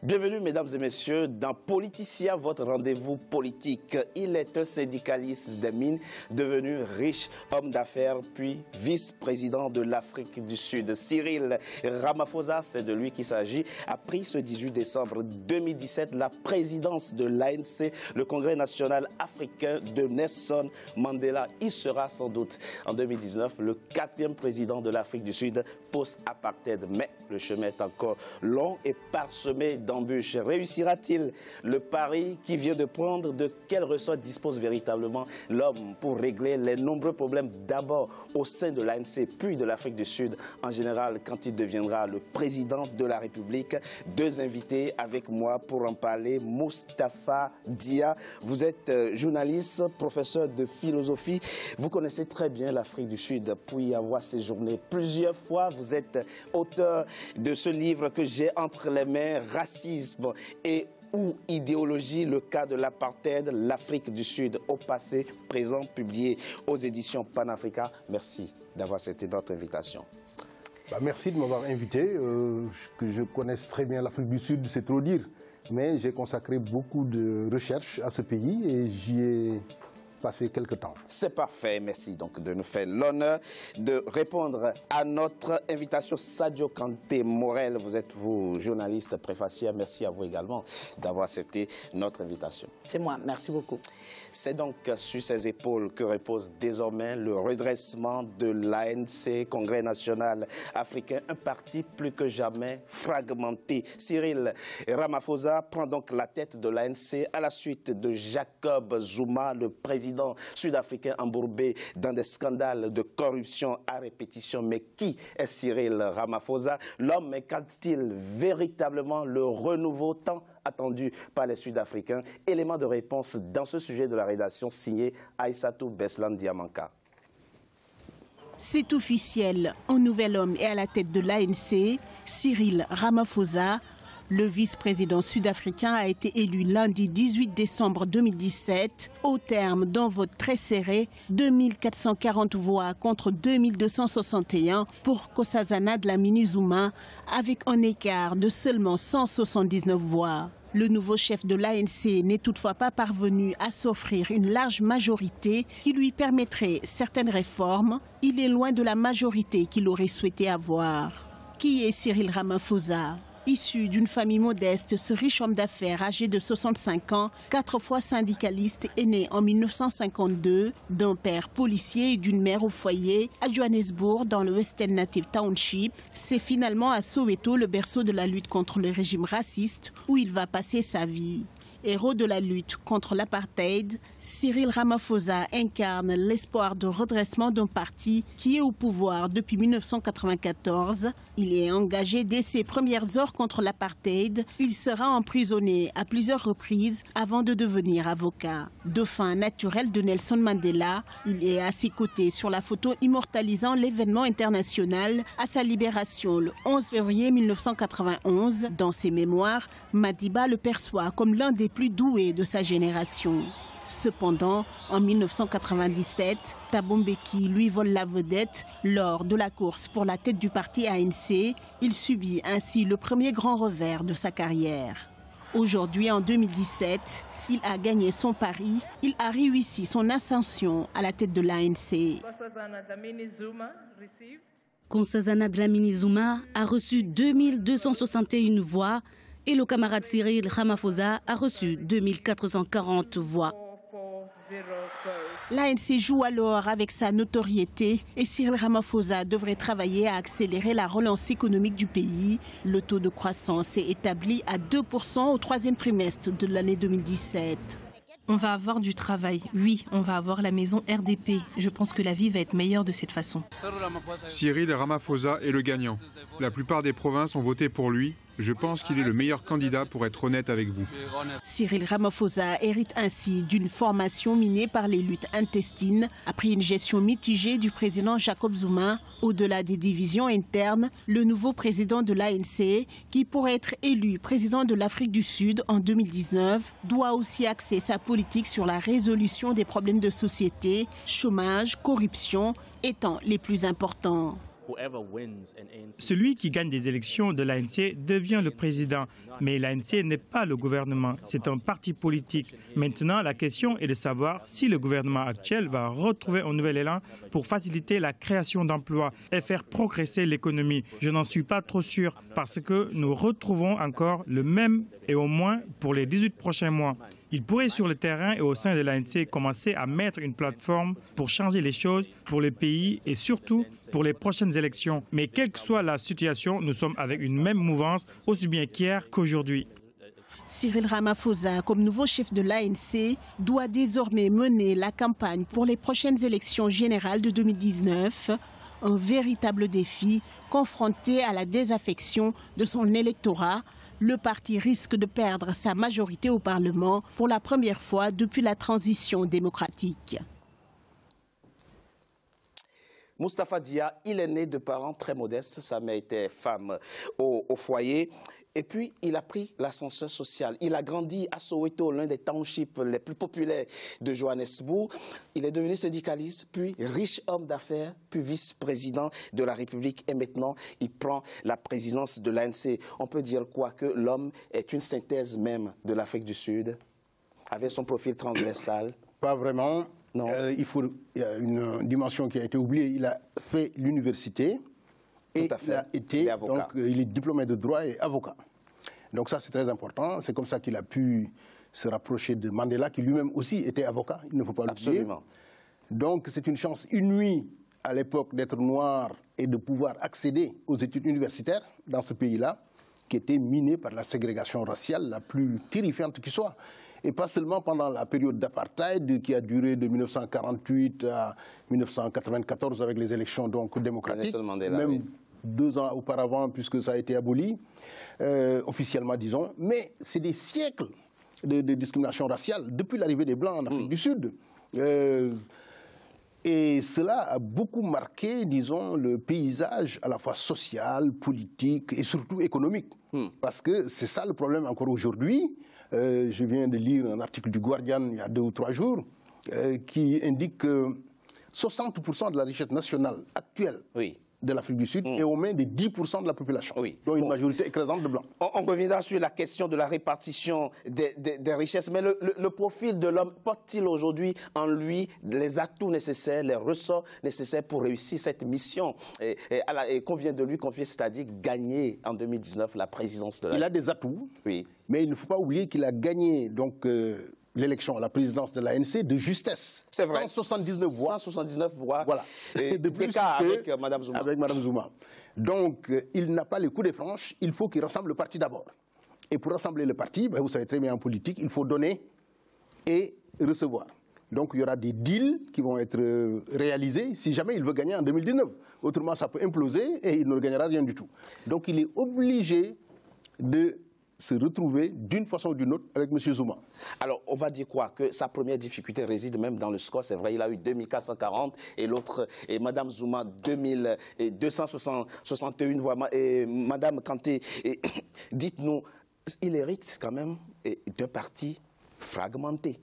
Bienvenue, mesdames et messieurs, dans Politicien, votre rendez-vous politique. Il est un syndicaliste des mines, devenu riche homme d'affaires, puis vice-président de l'Afrique du Sud. Cyril Ramaphosa, c'est de lui qu'il s'agit, a pris ce 18 décembre 2017 la présidence de l'ANC, le Congrès national africain de Nelson Mandela. Il sera sans doute en 2019 le 4e président de l'Afrique du Sud post-apartheid. Mais le chemin est encore long et parsemé d'embûches. Réussira-t-il le pari qu'il vient de prendre? De quel ressort dispose véritablement l'homme pour régler les nombreux problèmes d'abord au sein de l'ANC puis de l'Afrique du Sud en général quand il deviendra le président de la République? Deux invités avec moi pour en parler. Moustapha Dia, vous êtes journaliste, professeur de philosophie. Vous connaissez très bien l'Afrique du Sud pour y avoir séjourné plusieurs fois. Vous êtes auteur de ce livre que j'ai entre les mains, Racisme et ou idéologie, le cas de l'apartheid, l'Afrique du Sud au passé, présent, publié aux éditions Panafrica. Merci d'avoir accepté notre invitation. Merci de m'avoir invité. Que je connaisse très bien l'Afrique du Sud, c'est trop dire. Mais j'ai consacré beaucoup de recherches à ce pays et j'y ai passé quelques temps. C'est parfait, merci donc de nous faire l'honneur de répondre à notre invitation. Sadio Kanté Morel, vous êtes journaliste préfacière, merci à vous également d'avoir accepté notre invitation. C'est moi, merci beaucoup. C'est donc sur ses épaules que repose désormais le redressement de l'ANC, Congrès national africain, un parti plus que jamais fragmenté. Cyril Ramaphosa prend donc la tête de l'ANC à la suite de Jacob Zuma, le président sud-africain embourbé dans des scandales de corruption à répétition. Mais qui est Cyril Ramaphosa? L'homme incarne-t-il véritablement le renouveau tant attendu par les Sud-Africains? Élément de réponse dans ce sujet de la rédaction signé Aïssatou Beslan Diamanka. C'est officiel, un nouvel homme est à la tête de l'ANC, Cyril Ramaphosa. Le vice-président sud-africain a été élu lundi 18 décembre 2017 au terme d'un vote très serré, 2440 voix contre 2261 pour Nkosazana Dlamini-Zuma, avec un écart de seulement 179 voix. Le nouveau chef de l'ANC n'est toutefois pas parvenu à s'offrir une large majorité qui lui permettrait certaines réformes. Il est loin de la majorité qu'il aurait souhaité avoir. Qui est Cyril Ramaphosa? Issu d'une famille modeste, ce riche homme d'affaires âgé de 65 ans, 4 fois syndicaliste, est né en 1952 d'un père policier et d'une mère au foyer à Johannesburg dans le Western Native Township. C'est finalement à Soweto, le berceau de la lutte contre le régime raciste, où il va passer sa vie. Héros de la lutte contre l'apartheid, Cyril Ramaphosa incarne l'espoir de redressement d'un parti qui est au pouvoir depuis 1994. Il est engagé dès ses premières heures contre l'apartheid. Il sera emprisonné à plusieurs reprises avant de devenir avocat. Dauphin naturel de Nelson Mandela, il est à ses côtés sur la photo immortalisant l'événement international à sa libération le 11 février 1991. Dans ses mémoires, Madiba le perçoit comme l'un des plus doués de sa génération. Cependant, en 1997, Thabo Mbeki lui vole la vedette lors de la course pour la tête du parti ANC. Il subit ainsi le premier grand revers de sa carrière. Aujourd'hui, en 2017, il a gagné son pari, il a réussi son ascension à la tête de l'ANC. Nkosazana Dlamini-Zuma a reçu 2261 voix et le camarade Cyril Ramaphosa a reçu 2440 voix. L'ANC joue alors avec sa notoriété et Cyril Ramaphosa devrait travailler à accélérer la relance économique du pays. Le taux de croissance est établi à 2% au 3e trimestre de l'année 2017. On va avoir du travail, oui, on va avoir la maison RDP. Je pense que la vie va être meilleure de cette façon. Cyril Ramaphosa est le gagnant. La plupart des provinces ont voté pour lui. Je pense qu'il est le meilleur candidat pour être honnête avec vous. Cyril Ramaphosa hérite ainsi d'une formation minée par les luttes intestines après une gestion mitigée du président Jacob Zuma. Au-delà des divisions internes, le nouveau président de l'ANC, qui pourrait être élu président de l'Afrique du Sud en 2019, doit aussi axer sa politique sur la résolution des problèmes de société, chômage, corruption, étant les plus importants. Celui qui gagne des élections de l'ANC devient le président. Mais l'ANC n'est pas le gouvernement, c'est un parti politique. Maintenant, la question est de savoir si le gouvernement actuel va retrouver un nouvel élan pour faciliter la création d'emplois et faire progresser l'économie. Je n'en suis pas trop sûr parce que nous retrouvons encore le même et au moins pour les 18 prochains mois. Il pourrait sur le terrain et au sein de l'ANC commencer à mettre une plateforme pour changer les choses pour le pays et surtout pour les prochaines élections. Mais quelle que soit la situation, nous sommes avec une même mouvance aussi bien qu'hier qu'aujourd'hui. Cyril Ramaphosa, comme nouveau chef de l'ANC, doit désormais mener la campagne pour les prochaines élections générales de 2019. Un véritable défi confronté à la désaffection de son électorat. Le parti risque de perdre sa majorité au Parlement pour la première fois depuis la transition démocratique. Moustapha Dia, il est né de parents très modestes. Sa mère était femme au foyer. Et puis, il a pris l'ascenseur social. Il a grandi à Soweto, l'un des townships les plus populaires de Johannesburg. Il est devenu syndicaliste, puis riche homme d'affaires, puis vice-président de la République. Et maintenant, il prend la présidence de l'ANC. On peut dire quoi? Que l'homme est une synthèse même de l'Afrique du Sud, avec son profil transversal? Pas vraiment. Non. Il y a une dimension qui a été oubliée. Il a fait l'université. Et il est diplômé de droit et avocat. Donc ça, c'est très important. C'est comme ça qu'il a pu se rapprocher de Mandela, qui lui-même aussi était avocat. Il ne faut pas l'oublier. Absolument. Donc c'est une chance inouïe à l'époque d'être noir et de pouvoir accéder aux études universitaires dans ce pays-là, qui était miné par la ségrégation raciale la plus terrifiante qui soit. Et pas seulement pendant la période d'apartheid qui a duré de 1948 à 1994 avec les élections donc démocratiques, Mandela, même oui. 2 ans auparavant puisque ça a été aboli, officiellement disons. Mais c'est des siècles de discrimination raciale depuis l'arrivée des Blancs en Afrique du Sud. Et cela a beaucoup marqué, disons, le paysage à la fois social, politique et surtout économique. Parce que c'est ça le problème encore aujourd'hui. Je viens de lire un article du Guardian il y a 2 ou 3 jours qui indique que 60% de la richesse nationale actuelle de l'Afrique du Sud est aux mains de 10% de la population, dont une majorité écrasante de Blancs. On reviendra sur la question de la répartition des richesses, mais le profil de l'homme porte-t-il aujourd'hui en lui les atouts nécessaires, les ressorts nécessaires pour réussir cette mission et qu'on vient de lui confier, c'est-à-dire gagner en 2019 la présidence de la... Il a des atouts, mais il ne faut pas oublier qu'il a gagné donc l'élection à la présidence de l'ANC de justesse. C'est vrai. 179 voix. 179 voix. Voilà. De plus avec Mme Zuma. Avec Mme Zuma. Donc, il n'a pas le coup des franches. Il faut qu'il rassemble le parti d'abord. Et pour rassembler le parti, vous savez très bien en politique, il faut donner et recevoir. Donc, il y aura des deals qui vont être réalisés si jamais il veut gagner en 2019. Autrement, ça peut imploser et il ne gagnera rien du tout. Donc, il est obligé de se retrouver d'une façon ou d'une autre avec M. Zuma. Alors, on va dire quoi? Que sa première difficulté réside même dans le score. C'est vrai, il a eu 2440 et l'autre, et Mme Zuma, 2261 voix. Et Mme Kanté, dites-nous, il hérite quand même d'un parti fragmenté.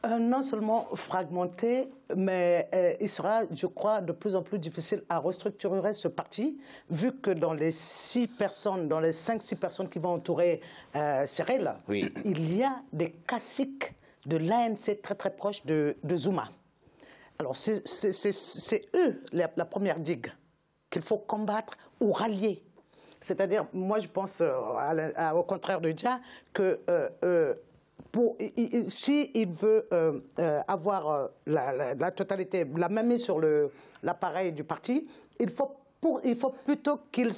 Non seulement fragmenté, mais il sera, je crois, de plus en plus difficile à restructurer ce parti, vu que dans les 5-6 personnes qui vont entourer Cyril, il y a des caciques de l'ANC très très proches de Zuma. Alors c'est eux la première digue qu'il faut combattre ou rallier. C'est-à-dire, moi je pense, au contraire de Dia, que... s'il veut avoir la totalité, la même mise sur l'appareil du parti, il faut plutôt qu'il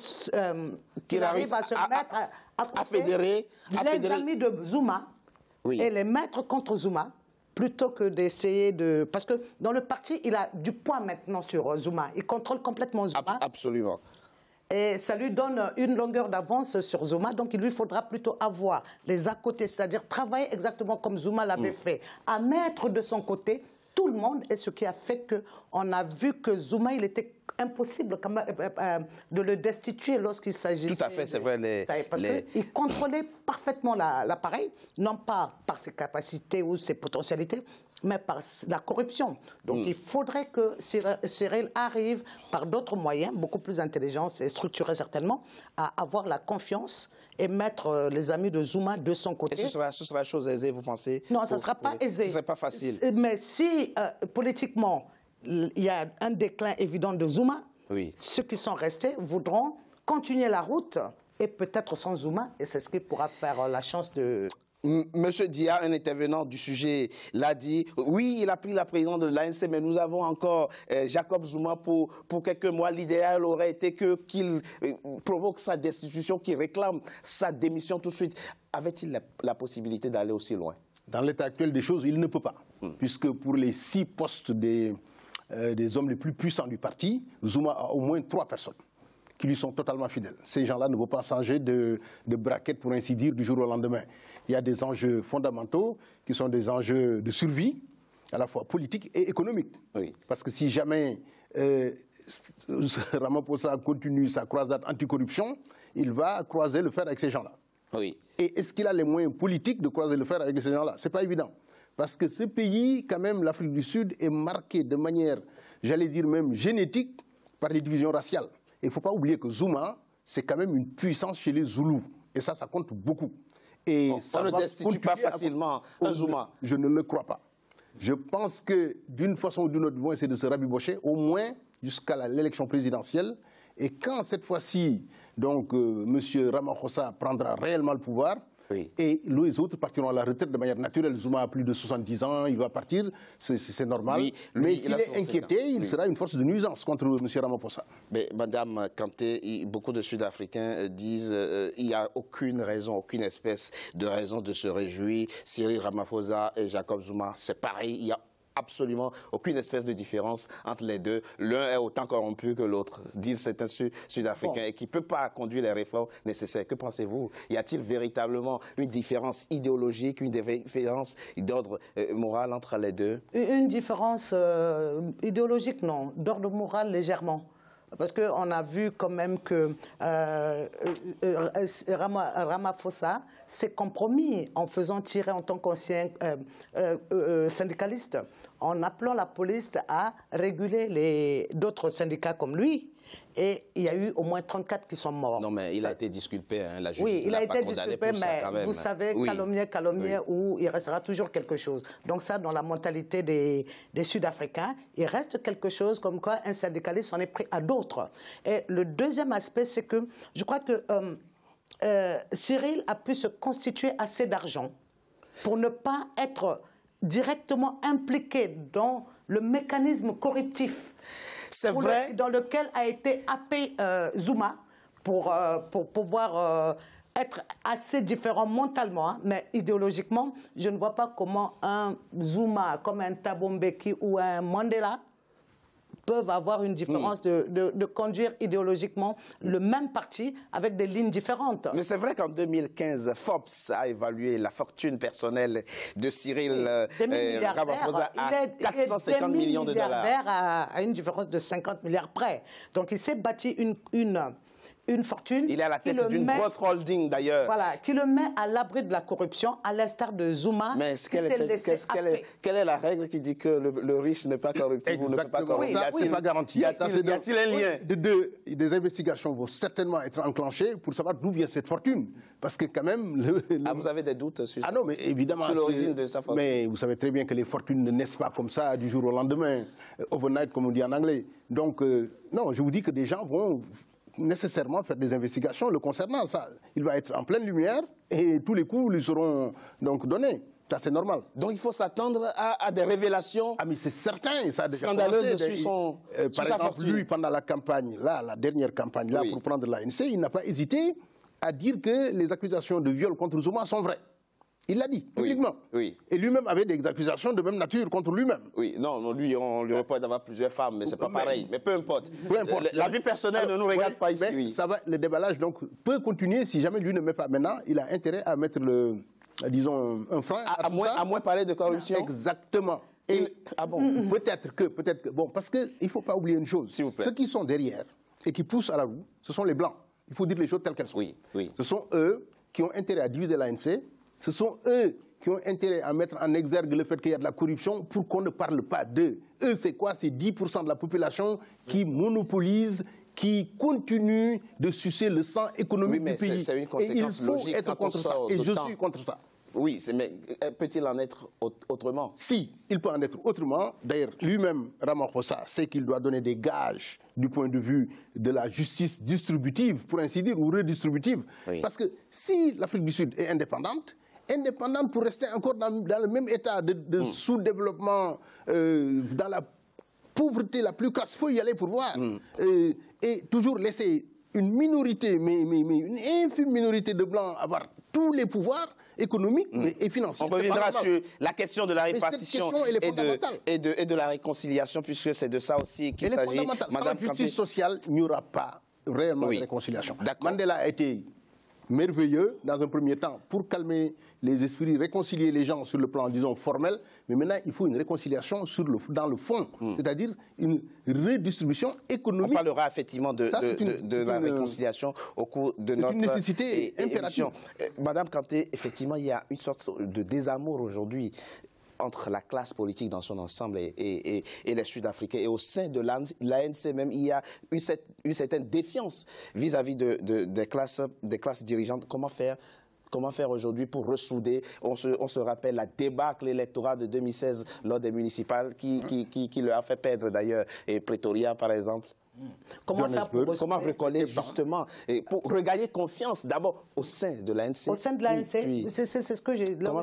arrive à se mettre à fédérer les amis de Zuma et les mettre contre Zuma, plutôt que d'essayer de... Parce que dans le parti, il a du poids maintenant sur Zuma. Il contrôle complètement Zuma. Absolument. Et ça lui donne une longueur d'avance sur Zuma, donc il lui faudra plutôt avoir les à côté, c'est-à-dire travailler exactement comme Zuma l'avait fait, à mettre de son côté tout le monde, et ce qui a fait on a vu que Zuma, il était impossible quand même, de le destituer lorsqu'il s'agissait... Tout à fait, c'est vrai. Parce qu'il contrôlait parfaitement l'appareil, non pas par ses capacités ou ses potentialités, mais par la corruption. Donc il faudrait que Cyril arrive par d'autres moyens, beaucoup plus intelligents et structurés certainement, à avoir la confiance et mettre les amis de Zuma de son côté. Et ce sera chose aisée, vous pensez? Non, ce ne sera pas aisé. Ce ne serait pas facile. Mais si, politiquement, il y a un déclin évident de Zuma, ceux qui sont restés voudront continuer la route et peut-être sans Zuma, et c'est ce qui pourra faire la chance de... Monsieur Dia, un intervenant du sujet, l'a dit. Oui, il a pris la présidence de l'ANC, mais nous avons encore Jacob Zuma pour quelques mois. L'idéal aurait été qu'il provoque sa destitution, qu'il réclame sa démission tout de suite. Avait-il la possibilité d'aller aussi loin? Dans l'état actuel des choses, il ne peut pas. Puisque pour les 6 postes des hommes les plus puissants du parti, Zuma a au moins 3 personnes qui lui sont totalement fidèles. Ces gens-là ne vont pas changer de braquette, pour ainsi dire, du jour au lendemain. Il y a des enjeux fondamentaux qui sont des enjeux de survie, à la fois politiques et économiques. Parce que si jamais Ramaphosa continue sa croisade anticorruption, il va croiser le fer avec ces gens-là. Et est-ce qu'il a les moyens politiques de croiser le fer avec ces gens-là? Ce n'est pas évident. Parce que ce pays, quand même, l'Afrique du Sud, est marqué de manière, j'allais dire même génétique, par les divisions raciales. Il ne faut pas oublier que Zuma, c'est quand même une puissance chez les Zoulous. Et ça compte beaucoup. Et on ne destitue pas facilement un Zuma. Je ne le crois pas. Je pense que d'une façon ou d'une autre, ils vont essayer de se rabibocher, au moins jusqu'à l'élection présidentielle. Et quand cette fois-ci, donc, M. Ramaphosa prendra réellement le pouvoir, et les autres partiront à la retraite de manière naturelle. Zuma a plus de 70 ans, il va partir, c'est normal. Mais s'il est inquiété, il sera une force de nuisance contre M. Ramaphosa. Mais Madame Kanté, beaucoup de Sud-Africains disent qu'il n'y a aucune raison, aucune espèce de raison de se réjouir. Cyril Ramaphosa et Jacob Zuma, c'est pareil, il y a absolument aucune espèce de différence entre les deux. L'un est autant corrompu que l'autre, disent certains Sud-Africains, et qui ne peut pas conduire les réformes nécessaires. Que pensez-vous? Y a-t-il véritablement une différence idéologique, une différence d'ordre moral entre les deux? Une différence idéologique, non. D'ordre moral, légèrement. Parce qu'on a vu quand même que Ramaphosa s'est compromis en faisant tirer en tant qu'ancien syndicaliste, en appelant la police à réguler d'autres syndicats comme lui. Et il y a eu au moins 34 qui sont morts. Non, mais il a été disculpé, hein, la justice. Oui, il a été disculpé, mais vous savez, calomnier, où il restera toujours quelque chose. Donc ça, dans la mentalité des Sud-Africains, il reste quelque chose comme quoi un syndicaliste en est pris à d'autres. Et le deuxième aspect, c'est que je crois que Cyril a pu se constituer assez d'argent pour ne pas être directement impliqué dans le mécanisme corruptif dans lequel a été happé Zuma pour pouvoir être assez différent mentalement, hein, mais idéologiquement, je ne vois pas comment un Zuma comme un Thabo Mbeki ou un Mandela peuvent avoir une différence de conduire idéologiquement le même parti avec des lignes différentes. Mais c'est vrai qu'en 2015, Forbes a évalué la fortune personnelle de Cyril Ramaphosa à 450 millions de dollars. À une différence de 50 milliards près. Donc il s'est bâti une fortune. Il est à la tête d'une grosse holding d'ailleurs. Voilà, qui le met à l'abri de la corruption, à l'instar de Zuma. Mais quelle est la règle qui dit que le riche n'est pas corruptible ou ne peut pas corruptible? Ça, c'est pas garanti. Y a-t-il un lien? Des investigations vont certainement être enclenchées pour savoir d'où vient cette fortune. Parce que quand même... vous avez des doutes sur non, mais évidemment, sur l'origine de sa fortune? Mais vous savez très bien que les fortunes ne naissent pas comme ça du jour au lendemain. Overnight, comme on dit en anglais. Donc, non, je vous dis que des gens vont nécessairement faire des investigations le concernant. Ça, il va être en pleine lumière et tous les coups lui seront donc donnés. Ça, c'est normal. Donc, il faut s'attendre à des révélations. Ah, mais c'est certain. Ça a déjà scandaleuses sur par exemple, lui, pendant la campagne, là, la dernière campagne, là, pour prendre l'ANC, il n'a pas hésité à dire que les accusations de viol contre Zuma sont vraies. Il l'a dit publiquement. Et lui-même avait des accusations de même nature contre lui-même. Non, lui, on lui reproche d'avoir plusieurs femmes, mais c'est pas pareil. Mais peu importe. La vie personnelle ne nous regarde pas ici. Ça va, le déballage donc peut continuer si jamais lui ne met pas. Maintenant, il a intérêt à mettre disons, un frein à moins parler de corruption. Exactement. Et ah bon? Peut-être que, bon, parce qu'il ne faut pas oublier une chose. S'il vous plaît. Ceux qui sont derrière et qui poussent à la roue, ce sont les Blancs. Il faut dire les choses telles qu'elles sont. Oui, oui. Ce sont eux qui ont intérêt à diviser l'ANC. Ce sont eux qui ont intérêt à mettre en exergue le fait qu'il y a de la corruption pour qu'on ne parle pas d'eux. Eux, c'est quoi? C'est 10% de la population qui monopolise, qui continue de sucer le sang économique du pays. C'est une conséquence logique. Et il faut être contre ça. Et je suis contre ça. Oui, mais peut-il en être autrement? Si, il peut en être autrement. D'ailleurs, lui-même, Ramaphosa, sait qu'il doit donner des gages du point de vue de la justice distributive, pour ainsi dire, ou redistributive. Oui. Parce que si l'Afrique du Sud est indépendante pour rester encore dans le même état de sous-développement, dans la pauvreté la plus crasse, il faut y aller pour voir. Et toujours laisser une minorité, mais une infime minorité de Blancs avoir tous les pouvoirs économiques et financiers. On reviendra sur la question de la répartition et de la réconciliation, puisque c'est de ça aussi qu'il s'agit. Sans la justice sociale, il n'y aura pas réellement de réconciliation. Mandela a été merveilleux dans un premier temps pour calmer les esprits, réconcilier les gens sur le plan, disons, formel, mais maintenant il faut une réconciliation dans le fond, c'est-à-dire une redistribution économique. On parlera effectivement de la réconciliation au cours de notre nécessité impérative. Madame Kanté, effectivement, il y a une sorte de désamour aujourd'hui entre la classe politique dans son ensemble et les Sud-Africains. Et au sein de l'ANC même, il y a une certaine défiance vis-à-vis des classes dirigeantes. Comment faire aujourd'hui pour ressouder? On se rappelle la débâcle électorale de 2016 lors des municipales qui leur a fait perdre d'ailleurs Pretoria par exemple. Comment recoller justement pour regagner confiance d'abord au sein de l'ANC? Au sein de l'ANC, c'est ce que j'ai. Là où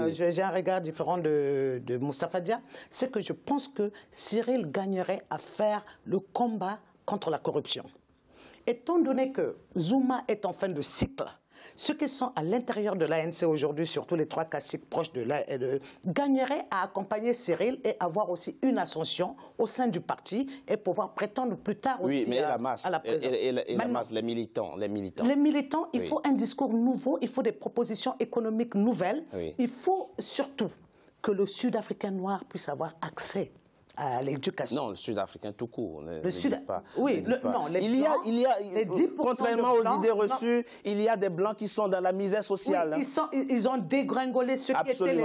j'ai un regard différent de Moustapha Dia, c'est que je pense que Cyril gagnerait à faire le combat contre la corruption. Étant donné que Zuma est en fin de cycle, ceux qui sont à l'intérieur de l'ANC aujourd'hui, surtout les trois caciques proches gagneraient à accompagner Cyril et avoir aussi une ascension au sein du parti et pouvoir prétendre plus tard aussi la masse, à la présidence. Et la masse, les militants. Les militants, il faut un discours nouveau, il faut des propositions économiques nouvelles. Il faut surtout que le Sud-Africain noir puisse avoir accès à l'éducation. Non, le Sud-Africain tout court. Contrairement aux idées reçues, il y a des Blancs qui sont dans la misère sociale. Oui, ils ont dégringolé, ceux qui étaient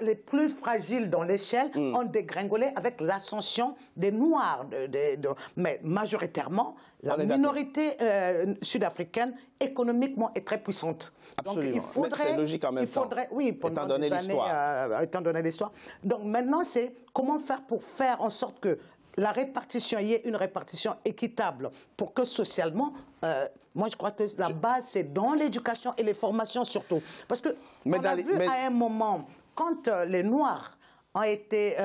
les plus fragiles dans l'échelle, ont dégringolé avec l'ascension des Noirs. Mais majoritairement, la minorité sud-africaine, économiquement, est très puissante. Absolument. Donc, il faudrait, c'est logique en même temps, étant donné l'histoire. Donc maintenant, c'est comment faire pour faire en sorte que la répartition, il y ait une répartition équitable pour que socialement, moi je crois que la base c'est dans l'éducation et les formations surtout. Parce que à un moment, quand les Noirs ont été,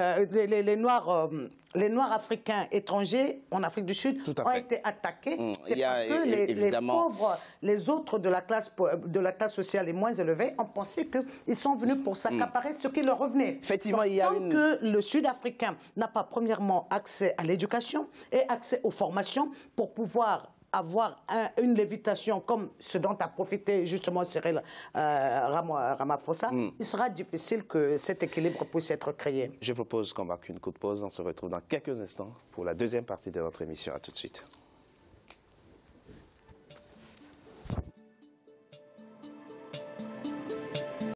les Noirs africains étrangers en Afrique du Sud ont été attaqués, c'est parce que les pauvres, les autres de la classe sociale les moins élevée ont pensé qu'ils sont venus pour s'accaparer ce qui leur revenait. Effectivement, tant que le Sud-Africain n'a pas premièrement accès à l'éducation et accès aux formations pour pouvoir avoir une lévitation comme ce dont a profité justement Cyril Ramaphosa, il sera difficile que cet équilibre puisse être créé. Je propose qu'on marque une courte pause. On se retrouve dans quelques instants pour la deuxième partie de notre émission. À tout de suite.